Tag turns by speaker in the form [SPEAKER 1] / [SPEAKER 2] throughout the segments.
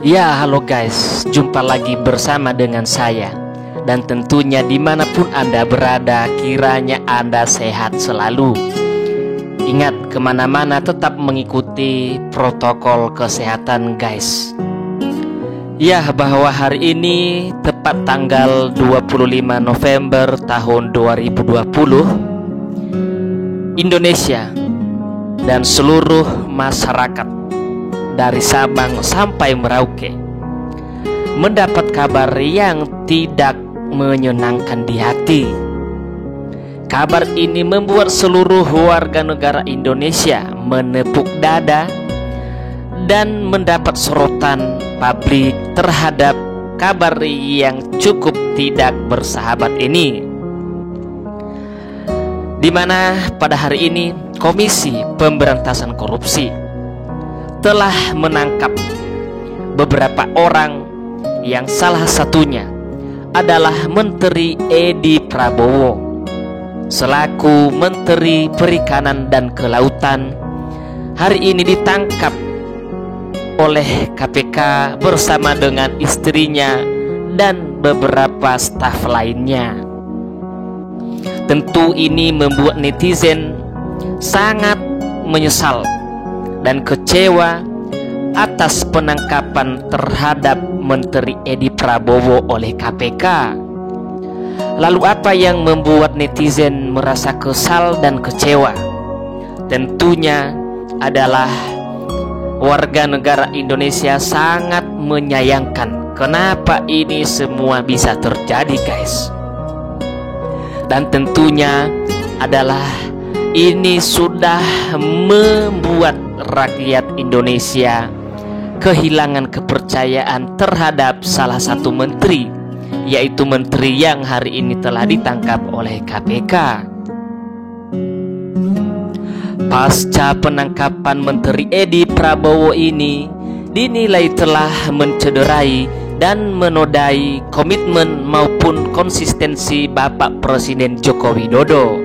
[SPEAKER 1] Ya, halo guys, jumpa lagi bersama dengan saya. Dan tentunya dimanapun Anda berada, kiranya Anda sehat selalu. Ingat, kemana-mana tetap mengikuti protokol kesehatan guys. Ya, bahwa hari ini tepat tanggal 25 November tahun 2020, Indonesia dan seluruh masyarakat dari Sabang sampai Merauke mendapat kabar yang tidak menyenangkan di hati. Kabar ini membuat seluruh warga negara Indonesia menepuk dada dan mendapat sorotan publik terhadap kabar yang cukup tidak bersahabat ini, di mana pada hari ini Komisi Pemberantasan Korupsi telah menangkap beberapa orang yang salah satunya adalah Menteri Edi Prabowo selaku Menteri Perikanan dan Kelautan. Hari ini ditangkap oleh KPK bersama dengan istrinya dan beberapa staf lainnya. Tentu ini membuat netizen sangat menyesal dan kecewa atas penangkapan terhadap Menteri Edi Prabowo oleh KPK. Lalu apa yang membuat netizen merasa kesal dan kecewa? Tentunya adalah warga negara Indonesia sangat menyayangkan kenapa ini semua bisa terjadi guys. Dan tentunya adalah ini sudah membuat rakyat Indonesia kehilangan kepercayaan terhadap salah satu menteri, yaitu menteri yang hari ini telah ditangkap oleh KPK. Pasca penangkapan Menteri Edi Prabowo ini dinilai telah mencederai dan menodai komitmen maupun konsistensi Bapak Presiden Joko Widodo,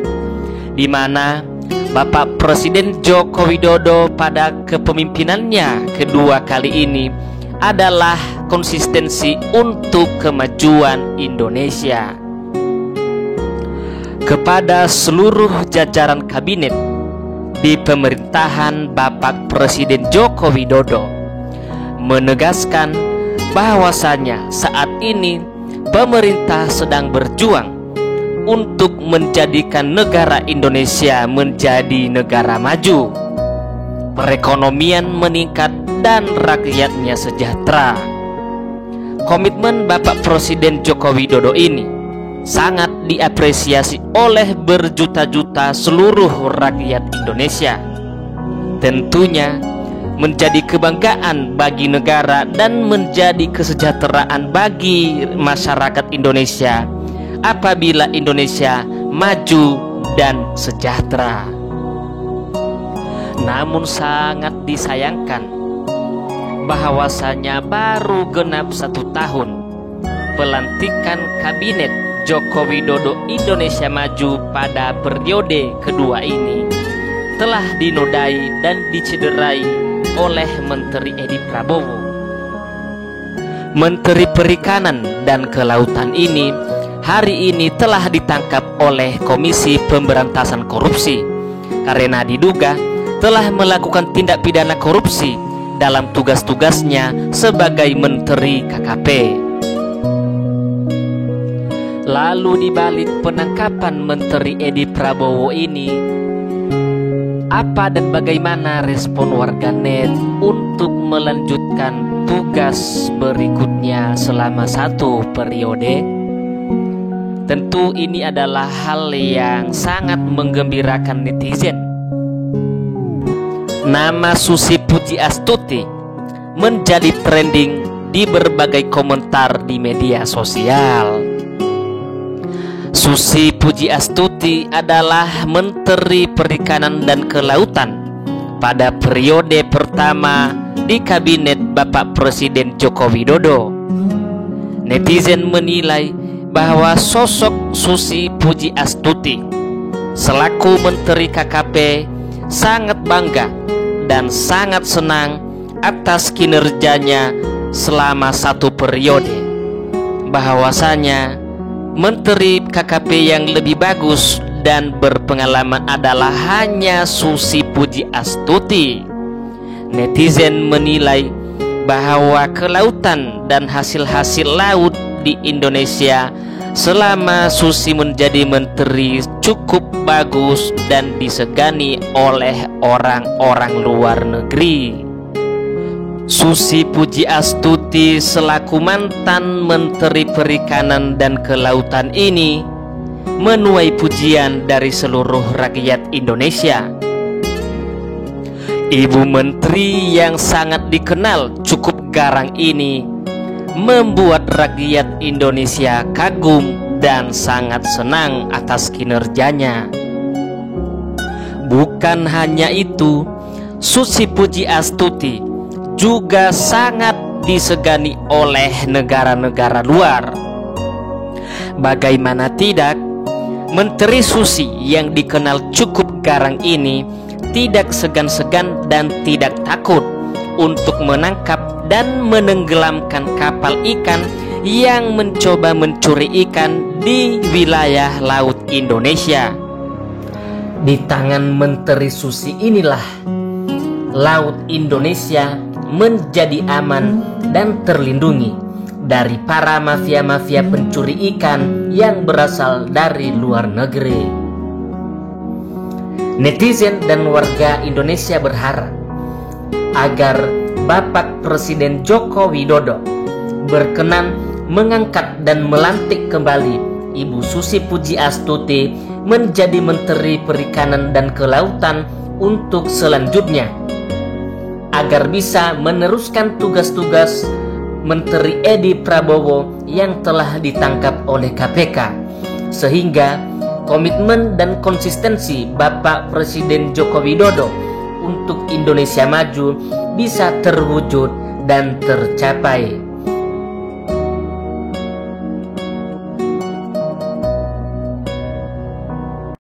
[SPEAKER 1] di mana Bapak Presiden Joko Widodo pada kepemimpinannya kedua kali ini adalah konsistensi untuk kemajuan Indonesia. Kepada seluruh jajaran kabinet di pemerintahan Bapak Presiden Joko Widodo menegaskan bahwasanya saat ini pemerintah sedang berjuang untuk menjadikan negara Indonesia menjadi negara maju, perekonomian meningkat dan rakyatnya sejahtera. Komitmen Bapak Presiden Joko Widodo ini sangat diapresiasi oleh berjuta-juta seluruh rakyat Indonesia. Tentunya menjadi kebanggaan bagi negara dan menjadi kesejahteraan bagi masyarakat Indonesia apabila Indonesia maju dan sejahtera. Namun sangat disayangkan bahwasanya baru genap 1 tahun pelantikan kabinet Joko Widodo Indonesia Maju pada periode kedua ini telah dinodai dan dicederai oleh Menteri Edi Prabowo. Menteri Perikanan dan Kelautan ini hari ini telah ditangkap oleh Komisi Pemberantasan Korupsi karena diduga telah melakukan tindak pidana korupsi dalam tugas-tugasnya sebagai Menteri KKP. Lalu dibalik penangkapan Menteri Edi Prabowo ini, apa dan bagaimana respon warganet untuk melanjutkan tugas berikutnya selama 1 periode? Tentu ini adalah hal yang sangat menggembirakan netizen. Nama Susi Pujiastuti menjadi trending di berbagai komentar di media sosial. Susi Pujiastuti adalah Menteri Perikanan dan Kelautan pada periode pertama di kabinet Bapak Presiden Joko Widodo. Netizen menilai bahwa sosok Susi Pujiastuti selaku Menteri KKP sangat bangga dan sangat senang atas kinerjanya selama 1 periode, bahwasanya Menteri KKP yang lebih bagus dan berpengalaman adalah hanya Susi Pujiastuti. Netizen menilai bahwa kelautan dan hasil-hasil laut di Indonesia selama Susi menjadi menteri cukup bagus dan disegani oleh orang-orang luar negeri. Susi Pujiastuti selaku mantan Menteri Perikanan dan Kelautan ini menuai pujian dari seluruh rakyat Indonesia. Ibu Menteri yang sangat dikenal cukup garang ini membuat rakyat Indonesia kagum dan sangat senang atas kinerjanya. Bukan hanya itu, Susi Pujiastuti juga sangat disegani oleh negara-negara luar. Bagaimana tidak, Menteri Susi yang dikenal cukup garang ini tidak segan-segan dan tidak takut untuk menangkap dan menenggelamkan kapal ikan yang mencoba mencuri ikan di wilayah laut Indonesia. Di tangan Menteri Susi inilah laut Indonesia menjadi aman dan terlindungi dari para mafia-mafia pencuri ikan yang berasal dari luar negeri. Netizen dan warga Indonesia berharap agar Bapak Presiden Joko Widodo berkenan mengangkat dan melantik kembali Ibu Susi Pujiastuti menjadi Menteri Perikanan dan Kelautan untuk selanjutnya, agar bisa meneruskan tugas-tugas Menteri Edi Prabowo yang telah ditangkap oleh KPK, sehingga komitmen dan konsistensi Bapak Presiden Joko Widodo untuk Indonesia maju bisa terwujud dan tercapai.